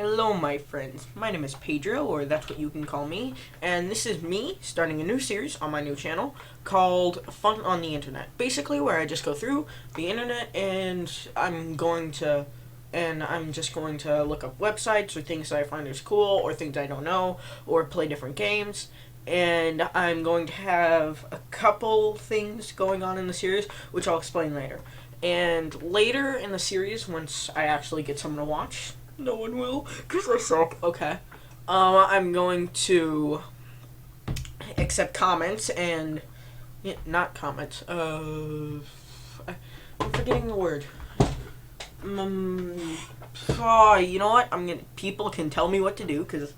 Hello, my friends. My name is Pedro, or that's what you can call me, and this is me starting a new series on my new channel called Fun on the Internet. Basically, where I just go through the internet and I'm just going to look up websites or things that I find is cool or things I don't know or play different games. And I'm going to have a couple things going on in the series, which I'll explain later. And later in the series, once I actually get someone to watch, no one will, because I suck. Okay. I'm going to accept comments and... Yeah, not comments. I'm forgetting the word. You know what? People can tell me what to do, because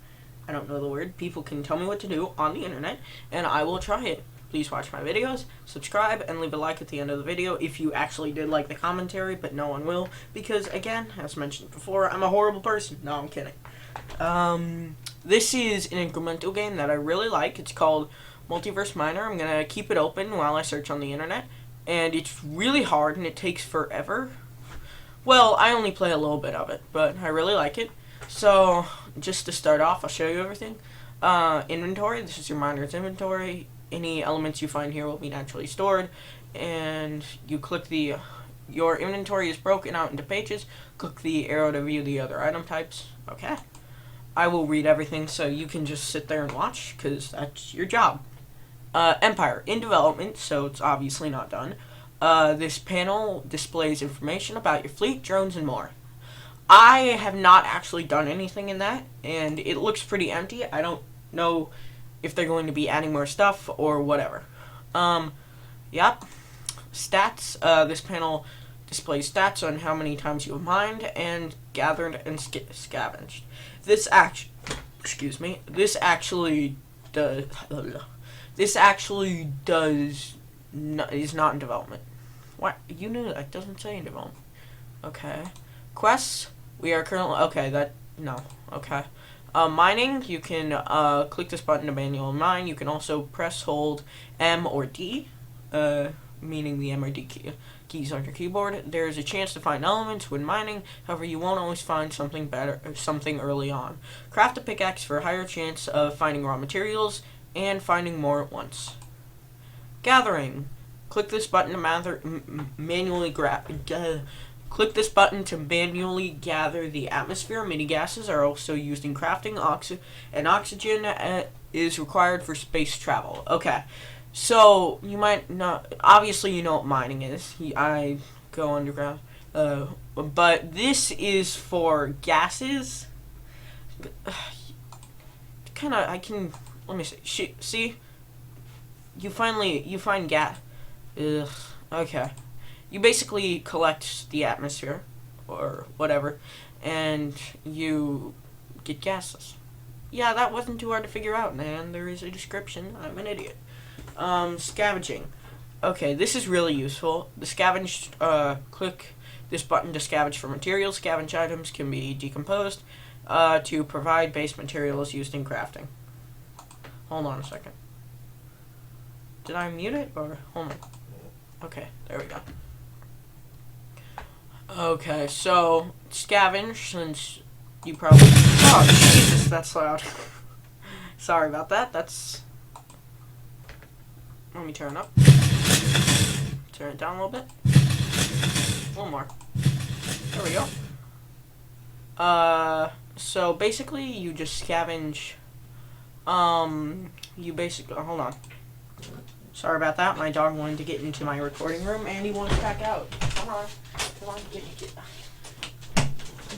I don't know the word. People can tell me what to do on the internet, and I will try it. Please watch my videos, subscribe, and leave a like at the end of the video if you actually did like the commentary, but no one will, because, again, as mentioned before, I'm a horrible person. No, I'm kidding. This is an incremental game that I really like. It's called Multiverse Miner. I'm going to keep it open while I search on the internet, and it's really hard, and it takes forever. Well, I only play a little bit of it, but I really like it. So, just to start off, I'll show you everything. Inventory. This is your miner's inventory. Any elements you find here will be naturally stored, and you click your inventory is broken out into pages. Click the arrow to view the other item types. Okay. I will read everything so you can just sit there and watch, because that's your job. Empire. In development, so it's obviously not done. This panel displays information about your fleet, drones, and more. I have not actually done anything in that, and it looks pretty empty. I don't know if they're going to be adding more stuff or whatever. Yep. Stats. This panel displays stats on how many times you have mined and gathered and scavenged. This actually is not in development. What? You knew that. It doesn't say in development. Okay. Quests. We are currently... Okay, no. Okay. Mining, you can click this button to manually mine. You can also press, hold M or D, meaning the M or D keys on your keyboard. There is a chance to find elements when mining. However, you won't always find something early on. Craft a pickaxe for a higher chance of finding raw materials and finding more at once. Gathering. Click this button to manually Click this button to manually gather the atmosphere. Mini gases are also used in crafting. Oxygen is required for space travel. Okay, so you might not... Obviously, you know what mining is. I go underground. But this is for gases. Let me see. See? You find gas. Ugh. Okay. You basically collect the atmosphere, or whatever, and you get gases. Yeah, that wasn't too hard to figure out, man. There is a description. I'm an idiot. Scavenging. Okay, this is really useful. Click this button to scavenge for materials. Scavenge items can be decomposed to provide base materials used in crafting. Hold on a second. Did I mute it, or hold on? Okay, there we go. Okay, so scavenge, since you probably... Oh, Jesus, that's loud. Sorry about that. Let me turn it up. Turn it down a little bit. A little more. There we go. So basically, you just scavenge... Hold on. Sorry about that. My dog wanted to get into my recording room, and he wants back out. Come on. Come on, get.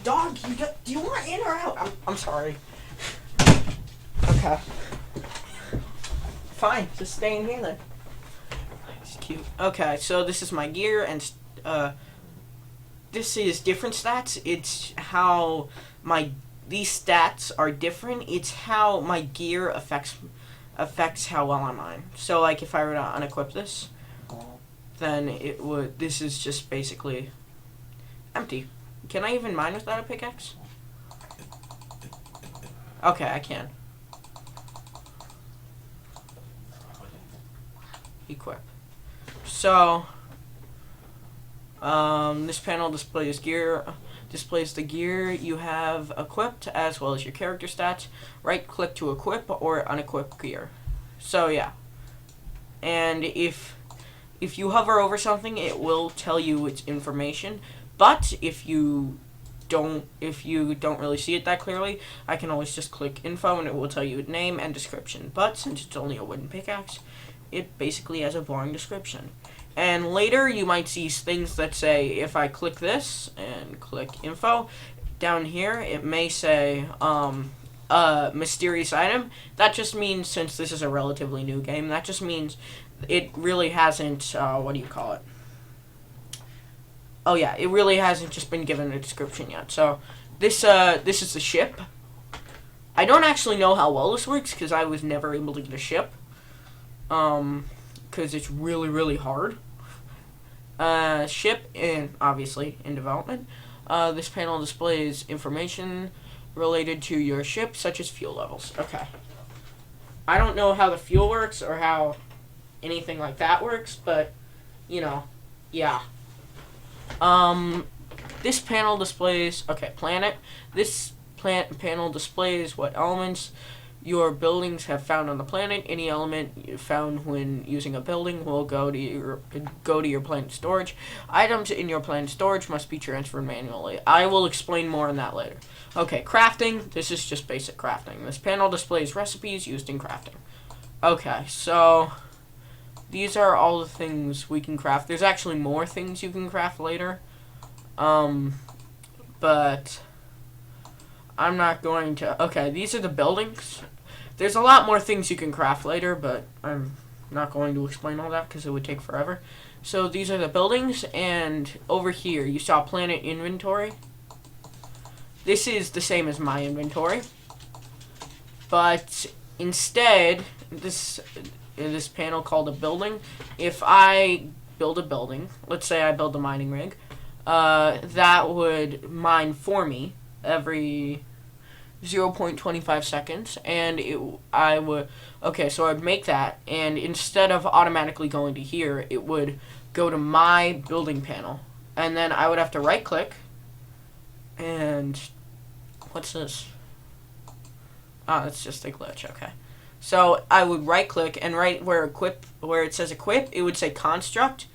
Dog, do you want in or out? I'm sorry. Okay. Fine, just stay in here then. It's cute. Okay, so this is my gear, and this is different stats. It's how these stats are different. It's how my gear affects how well I mine. So, like, if I were to unequip this, then this is just basically empty. Can I even mine without a pickaxe? Okay, I can. Equip. So, this panel displays gear. displays the gear you have equipped as well as your character stats. Right click to equip or unequip gear. So yeah, and if you hover over something, it will tell you its information. But if you don't really see it that clearly, I can always just click info and it will tell you name and description. But since it's only a wooden pickaxe, it basically has a boring description. And later you might see things that say, if I click this and click info, down here it may say mysterious item. That just means, since this is a relatively new game, that just means it really hasn't, what do you call it? Oh yeah, it really hasn't just been given a description yet. So this is the ship. I don't actually know how well this works because I was never able to get a ship. Because it's really, really hard. Ship, obviously in development. This panel displays information related to your ship, such as fuel levels. Okay. I don't know how the fuel works or how anything like that works, but, you know, yeah. This panel displays, planet. This panel displays what elements your buildings have found on the planet. Any element found when using a building will go to your planet storage. Items in your planet storage must be transferred manually. I will explain more on that later. Okay, crafting. This is just basic crafting. This panel displays recipes used in crafting. Okay, so these are all the things we can craft. There's actually more things you can craft later. But I'm not going to... Okay, these are the buildings. There's a lot more things you can craft later, but I'm not going to explain all that because it would take forever. So these are the buildings, and over here you saw planet inventory. This is the same as my inventory, but instead, this panel called a building, if I build a building, let's say I build a mining rig, that would mine for me every 0.25 seconds, and so I'd make that, and instead of automatically going to here, it would go to my building panel, and then I would have to right click, and what's this? It's just a glitch. Okay, so I would right click, and right where it says equip, it would say construct,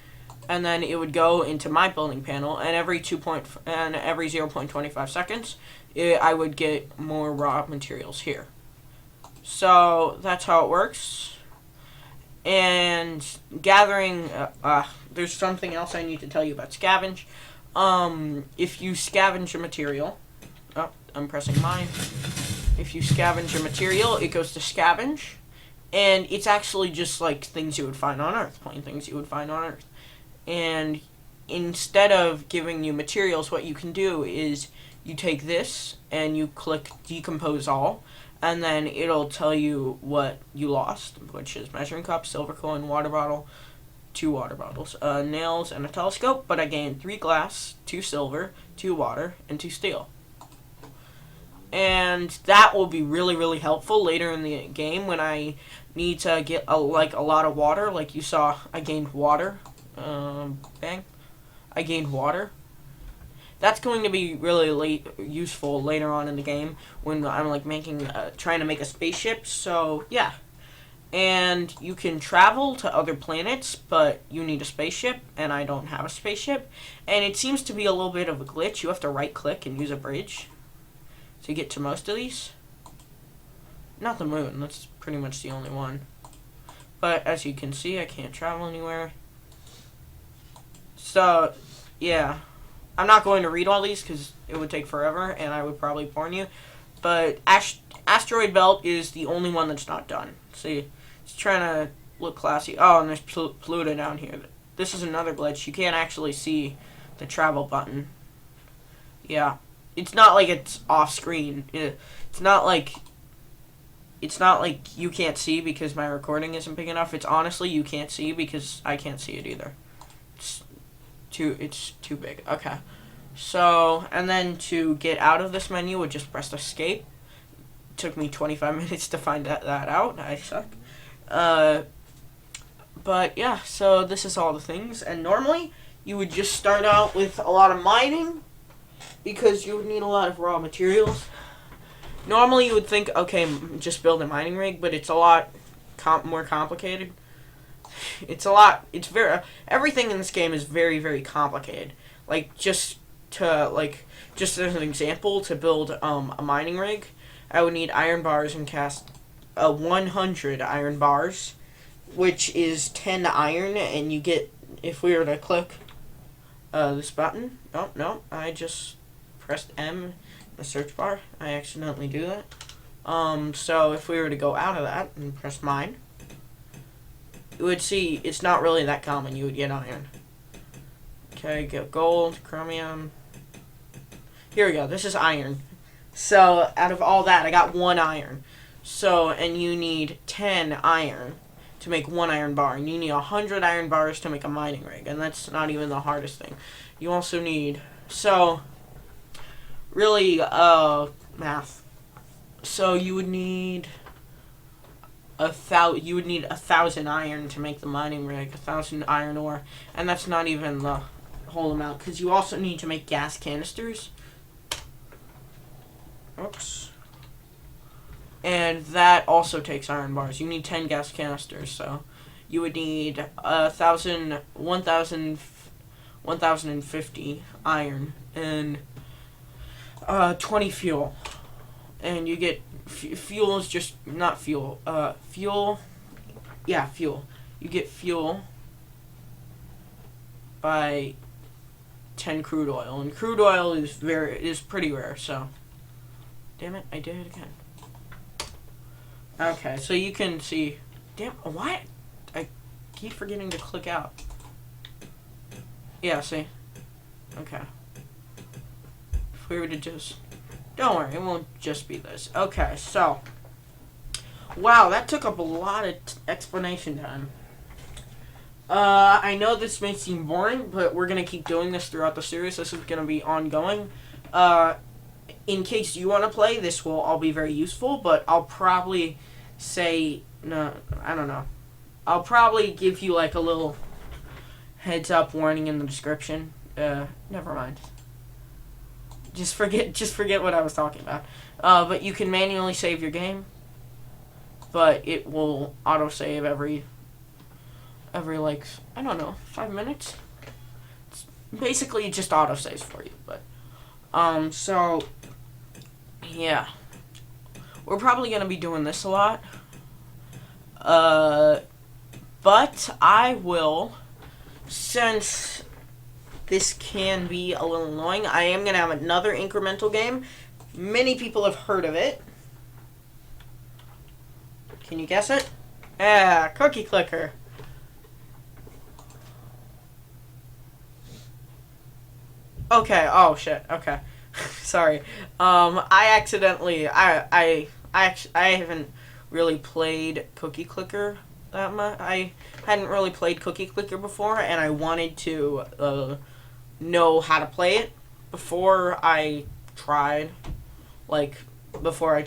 and then it would go into my building panel, and every 0.25 seconds, I would get more raw materials here. So that's how it works. And gathering, there's something else I need to tell you about scavenge. If you scavenge a material, I'm pressing mine. If you scavenge a material, it goes to scavenge, and it's actually just like things you would find on Earth, plain things you would find on Earth. And instead of giving you materials, what you can do is you take this and you click decompose all, and then it'll tell you what you lost, which is measuring cup, silver coin, water bottle, 2 water bottles, nails, and a telescope, but I gained 3 glass, 2 silver, 2 water, and 2 steel. And that will be really, really helpful later in the game when I need to get a lot of water. Like you saw, I gained water. Bang. I gained water. That's going to be really useful later on in the game when I'm trying to make a spaceship. So yeah, and you can travel to other planets, but you need a spaceship, and I don't have a spaceship. And it seems to be a little bit of a glitch. You have to right click and use a bridge to get to most of these. Not the moon. That's pretty much the only one. But as you can see, I can't travel anywhere. So yeah. I'm not going to read all these because it would take forever, and I would probably bore you. But Asteroid Belt is the only one that's not done. See, it's trying to look classy. Oh, and there's Pluto down here. This is another glitch. You can't actually see the travel button. Yeah, it's not like it's off screen. It's not like you can't see because my recording isn't big enough. It's honestly you can't see because I can't see it either. It's too big. Okay. So, and then to get out of this menu, would just press escape. It took me 25 minutes to find that out. I suck. But yeah, so this is all the things. And normally, you would just start out with a lot of mining. because you would need a lot of raw materials. Normally, you would think, okay, just build a mining rig, but it's a lot more complicated. Everything in this game is very, very complicated. Like, just as an example, to build a mining rig, I would need iron bars and cast 100 iron bars, which is 10 iron, and you get, if we were to click this button, oh, no, I just pressed M in the search bar. I accidentally do that. So if we were to go out of that and press mine, you would see it's not really that common. You would get iron. Okay, get gold, chromium. Here we go. This is iron. So out of all that, I got 1 iron. So, and you need 10 iron to make 1 iron bar, and you need 100 iron bars to make a mining rig, and that's not even the hardest thing. You also need, so, really, math. So you would need 1,000 iron to make the mining rig, 1,000 iron ore, and that's not even the whole amount, because you also need to make gas canisters. Oops. And that also takes iron bars. You need 10 gas canisters, so you would need 1,050 iron and 20 fuel. And you get fuel is just not fuel. Fuel. You get fuel by 10 crude oil, and crude oil is pretty rare. So, damn it, I did it again. Okay, so you can see. Damn, why? I keep forgetting to click out. Yeah, see? Okay. If we were to just. Don't worry, it won't just be this. Okay, so. Wow, that took up a lot of explanation time. I know this may seem boring, but we're going to keep doing this throughout the series. This is going to be ongoing. In case you want to play, this will all be very useful, but I'll probably say, no, I don't know. I'll probably give you like a little heads up warning in the description. Never mind. Just forget what I was talking about. But you can manually save your game, but it will autosave every like, I don't know, 5 minutes. It's basically, it just autosaves for you, but so yeah, we're probably gonna be doing this a lot, but I will, since this can be a little annoying, I am gonna have another incremental game. Many people have heard of it. Can you guess it? Yeah, Cookie Clicker. Okay, oh shit, okay. Sorry. I haven't really played Cookie Clicker that much. I hadn't really played Cookie Clicker before, and I wanted to know how to play it before I tried, like, before I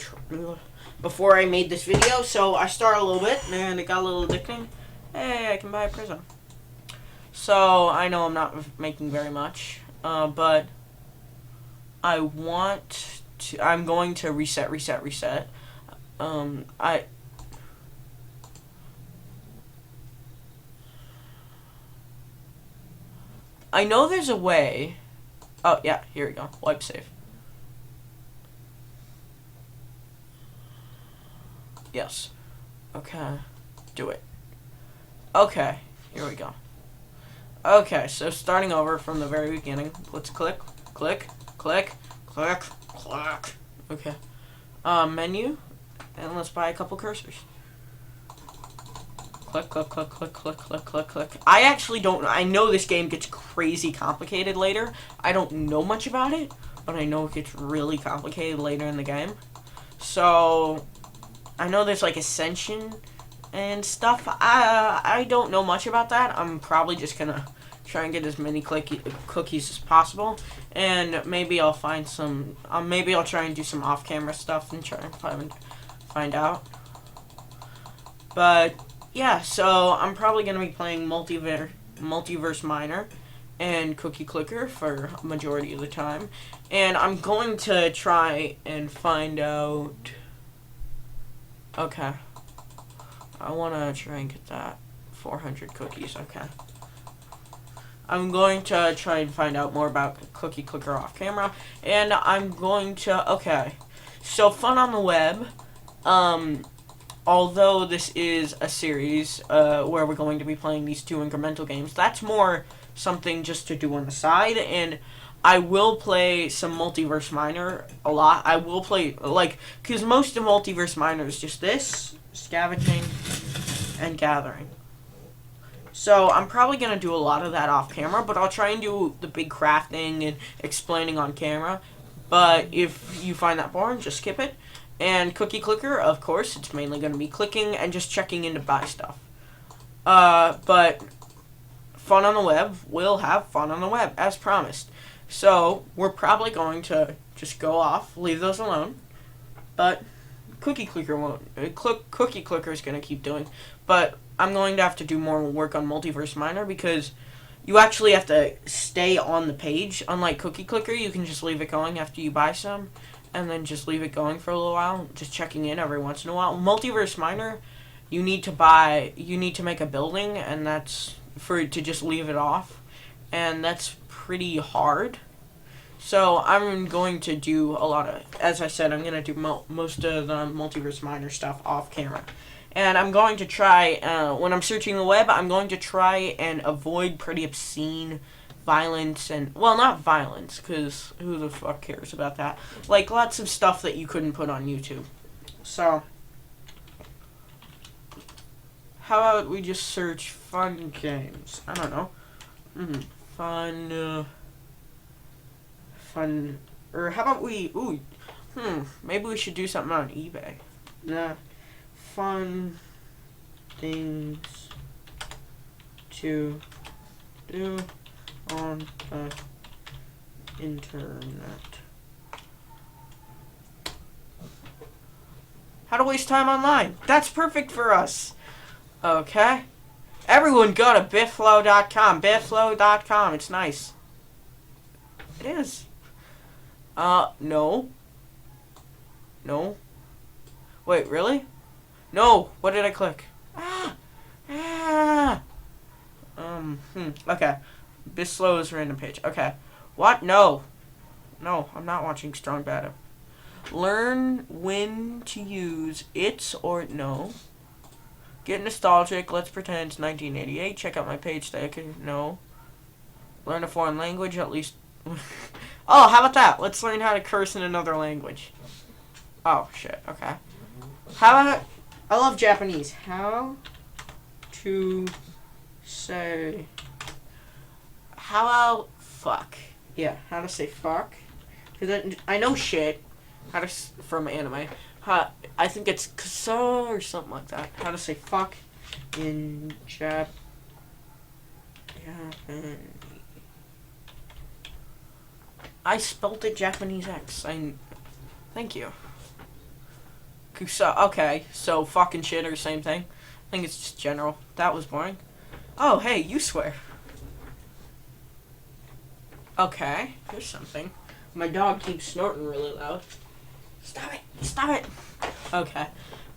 made this video. So I started a little bit, and it got a little addicting. Hey, I can buy a prism. So I know I'm not making very much. But I'm going to reset. I know there's a way. Oh, yeah, here we go. Wipe save. Yes. Okay. Do it. Okay, here we go. Okay, so starting over from the very beginning, let's click. Okay. Menu, and let's buy a couple cursors. Click. I know this game gets crazy complicated later. I don't know much about it, but I know it gets really complicated later in the game. So, I know there's like Ascension and stuff. I don't know much about that. I'm probably just gonna try and get as many cookies as possible, and maybe I'll find some. Maybe I'll try and do some off-camera stuff and try and find out. But yeah, so I'm probably gonna be playing Multiverse Miner, and Cookie Clicker for a majority of the time. And I'm going to try and find out... Okay. I want to try and get that 400 cookies. Okay. I'm going to try and find out more about Cookie Clicker off camera. And I'm going to... Okay. So, Fun on the Web. Although this is a series where we're going to be playing these 2 incremental games, that's more something just to do on the side. And I will play some Multiverse Minor a lot. I will play, like, because most of Multiverse Minor is just this, scavenging, and gathering. So I'm probably going to do a lot of that off camera, but I'll try and do the big crafting and explaining on camera. But if you find that boring, just skip it. And Cookie Clicker, of course, it's mainly going to be clicking and just checking in to buy stuff. But Fun on the Web will have fun on the web, as promised. So, we're probably going to just go off, leave those alone. But Cookie Clicker won't. Cookie Clicker is going to keep doing. But I'm going to have to do more work on Multiverse Minor because you actually have to stay on the page. Unlike Cookie Clicker, you can just leave it going after you buy some. And then just leave it going for a little while, just checking in every once in a while. Multiverse Minor, you need to make a building, and that's to just leave it off. And that's pretty hard. So I'm going to do a lot of, as I said, I'm going to do most of the Multiverse Minor stuff off camera. And I'm going to try, when I'm searching the web, I'm going to try and avoid pretty obscene violence and, well, not violence, because who the fuck cares about that? Like, lots of stuff that you couldn't put on YouTube. So, how about we just search fun games? I don't know. Fun, or how about we, maybe we should do something on eBay. Nah, fun things to do on the internet. How to waste time online. That's perfect for us. Okay. Everyone go to bitflow.com. Bitflow.com. It's nice. It is. No. No. Wait, really? No. What did I click? Okay. Bislow's random page. Okay. What? No. No, I'm not watching Strong Bad. Learn when to use it's or no. Get nostalgic. Let's pretend it's 1988. Check out my page that I can know. Learn a foreign language, at least. Oh, how about that? Let's learn how to curse in another language. Oh, shit. Okay. How about... I love Japanese. How to say... How about fuck? Yeah, how to say fuck. Because I know shit. How to... From anime. I think it's kuso or something like that. How to say fuck in Japanese. I spelt it Japanese X. Thank you. Kuso. Okay, so fucking shit are the same thing. I think it's just general. That was boring. Oh, hey, you swear. Okay, here's something. My dog keeps snorting really loud. Stop it! Stop it! Okay.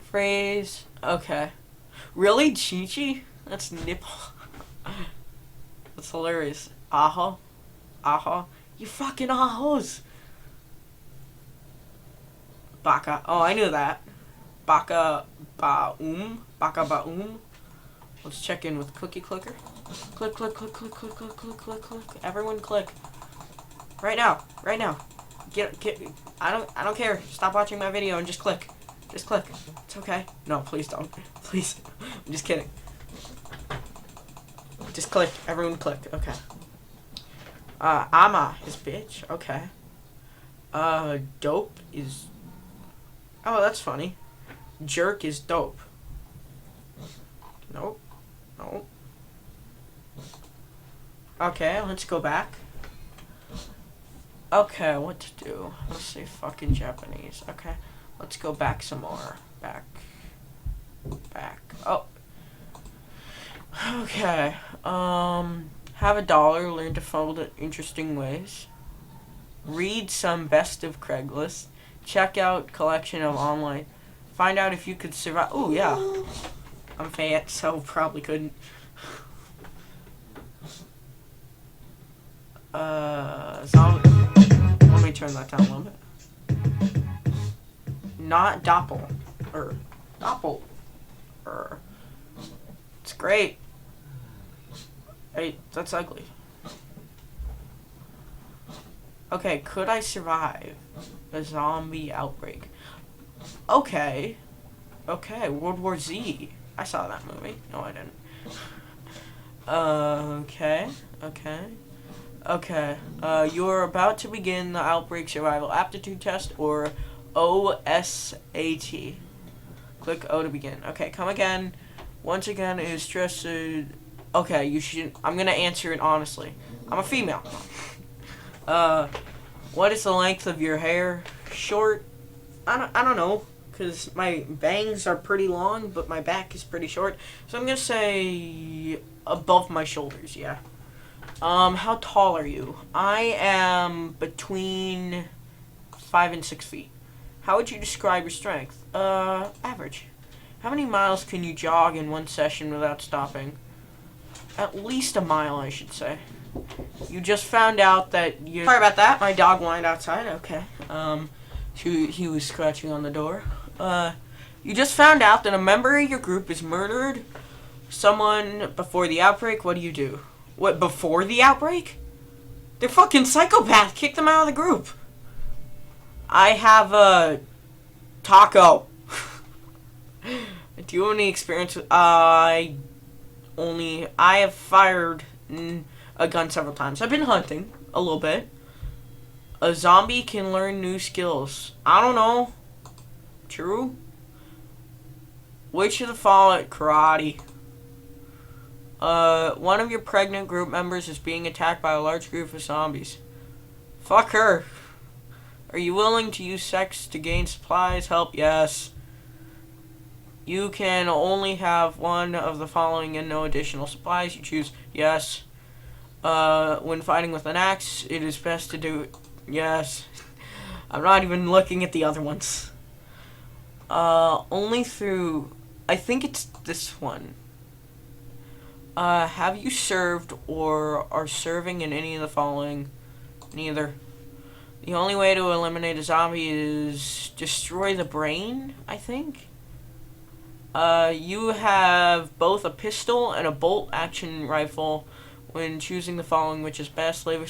Phrase. Okay. Really? Chi-chi? That's nipple. That's hilarious. Aho. Aho. You fucking ahos! Baka. Oh, I knew that. Baka ba-um. Baka ba-um. Let's check in with Cookie Clicker. Click, click, click, click, click, click, click, click, click. Everyone click. Right now. Right now. Get. I don't care. Stop watching my video and just click. Just click. It's okay. No, please don't. Please. I'm just kidding. Just click. Everyone click. Okay. Ama is bitch. Okay. Dope is... Oh, that's funny. Jerk is dope. Nope. Nope. Okay, let's go back. Okay, what to do? Let's say fucking Japanese. Okay, let's go back some more. Back. Back. Oh. Okay. How Have a dollar, learn to fold it interesting ways. Read some best of Craigslist. Check out collection of online. Find out if you could survive. Oh, yeah. I'm fat, so probably couldn't. Zombie. Let me turn that down a little bit. Not doppel. Doppel. It's great. Hey, that's ugly. Okay, could I survive a zombie outbreak? Okay. Okay, World War Z. I saw that movie. No, I didn't. Okay. You're about to begin the outbreak survival aptitude test, or OSAT. Click O to begin. Okay, come again. Once again, is stressed. Okay, you should. I'm gonna answer it honestly. I'm a female. What is the length of your hair? Short? I don't know, because my bangs are pretty long, but my back is pretty short. So I'm gonna say above my shoulders, yeah. How tall are you? I am between 5 and 6 feet. How would you describe your strength? Average. How many miles can you jog in one session without stopping? At least a mile, I should say. You just found out that you... Sorry about that. My dog whined outside. Okay. He was scratching on the door. You just found out that a member of your group is murdered someone before the outbreak. What do you do? What, before the outbreak? They're fucking psychopath. Kick them out of the group. I have a taco. Do you have any experience with... I have fired a gun several times. I've been hunting a little bit. A zombie can learn new skills. I don't know. True. Which of the following? Karate. One of your pregnant group members is being attacked by a large group of zombies. Fuck her. Are you willing to use sex to gain supplies? Help? Yes. You can only have one of the following and no additional supplies. You choose yes. When fighting with an axe, it is best to do it. Yes. I'm not even looking at the other ones. Only through... I think it's this one. Have you served or are serving in any of the following? Neither. The only way to eliminate a zombie is destroy the brain, I think. You have both a pistol and a bolt-action rifle. When choosing the following, which is best, labor...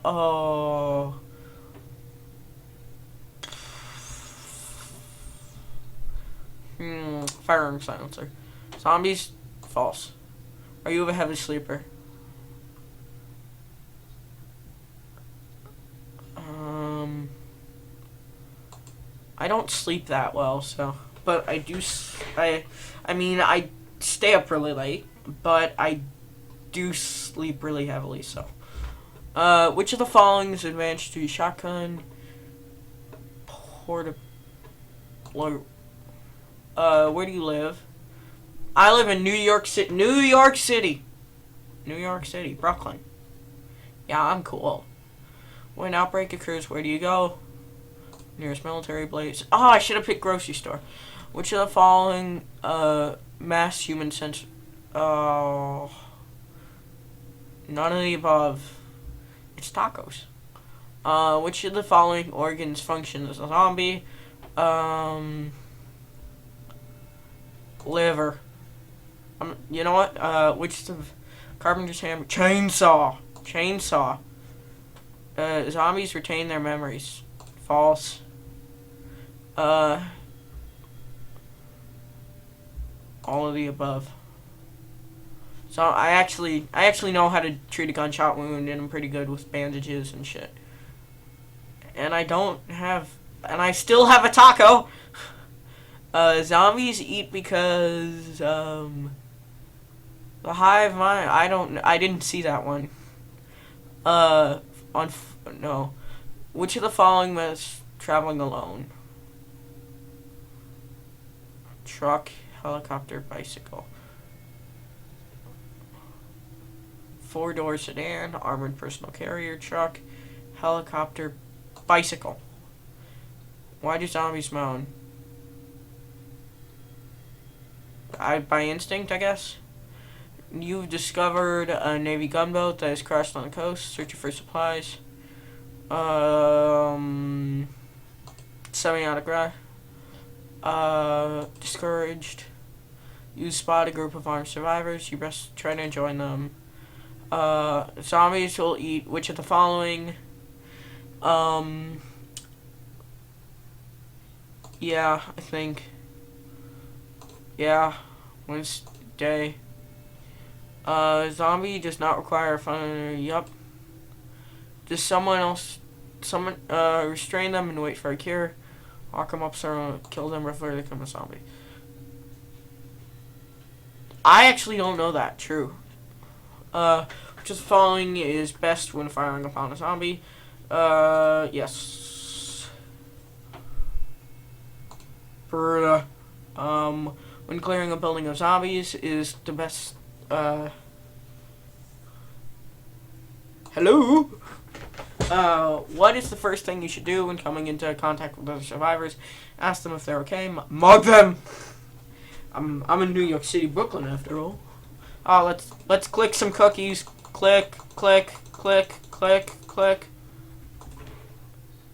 Oh... Firearm silencer. Zombies? False. Are you a heavy sleeper? I don't sleep that well, so... But I do... I mean, I stay up really late, but I do sleep really heavily, so... which of the following is advantage to shotgun? Where do you live? I live in New York City. New York City, Brooklyn. Yeah, I'm cool. When an outbreak occurs, where do you go? Nearest military base. Oh, I should have picked grocery store. Which of the following mass human sense? Oh, none of the above. It's tacos. Which of the following organs function as a zombie? Liver. You know what? Which of the carpenter's hammer? Chainsaw. Zombies retain their memories. False. All of the above. So I actually know how to treat a gunshot wound, and I'm pretty good with bandages and shit. And I still have a taco. Zombies eat because the hive mind. I didn't see that one. No. Which of the following was traveling alone? Truck, helicopter, bicycle. four-door sedan, armored personal carrier truck, helicopter, bicycle. Why do zombies moan? By instinct, I guess. You've discovered a Navy gunboat that has crashed on the coast, searching for supplies. Semi-autograph. Discouraged. You spot a group of armed survivors. You best try to join them. Zombies will eat which of the following? Yeah, I think. Yeah, Wednesday. Zombie does not require fun. Yup. Does someone restrain them and wait for a cure? Lock them up, so kill them before they become a zombie. I actually don't know that. True. Which of the following is best when firing upon a zombie? Yes. When clearing a building of zombies is the best, hello? What is the first thing you should do when coming into contact with other survivors? Ask them if they're okay. Mug them! I'm in New York City, Brooklyn, after all. Let's click some cookies. Click, click, click, click, click.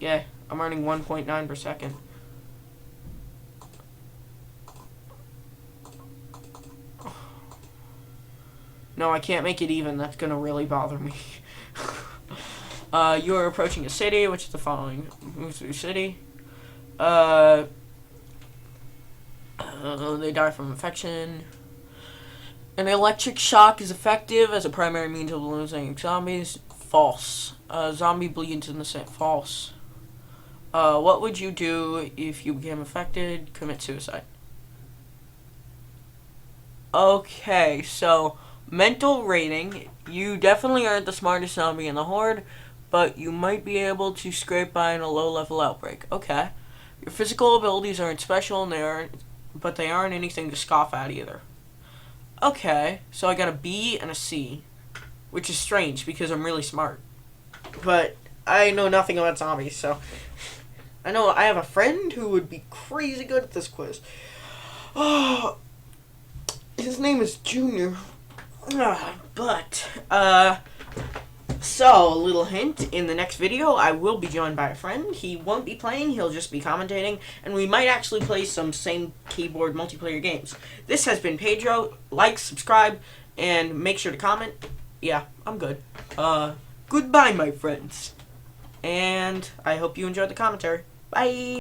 Yeah, I'm earning 1.9 per second. No, I can't make it even. That's gonna really bother me. You are approaching a city. Which is the following? Move through city. They die from infection. An electric shock is effective as a primary means of losing zombies. False. Zombie bleeds in the same. False. What would you do if you became infected? Commit suicide. Okay, so mental rating. You definitely aren't the smartest zombie in the horde, but you might be able to scrape by in a low-level outbreak. Okay. Your physical abilities aren't special, and but they aren't anything to scoff at either. Okay, so I got a B and a C, which is strange because I'm really smart. But I know nothing about zombies, so I know I have a friend who would be crazy good at this quiz. Oh, his name is Junior. So, a little hint, in the next video, I will be joined by a friend. He won't be playing, he'll just be commentating, and we might actually play some same keyboard multiplayer games. This has been Pedro. Like, subscribe, and make sure to comment. Yeah, I'm good. Goodbye, my friends. And I hope you enjoyed the commentary. Bye!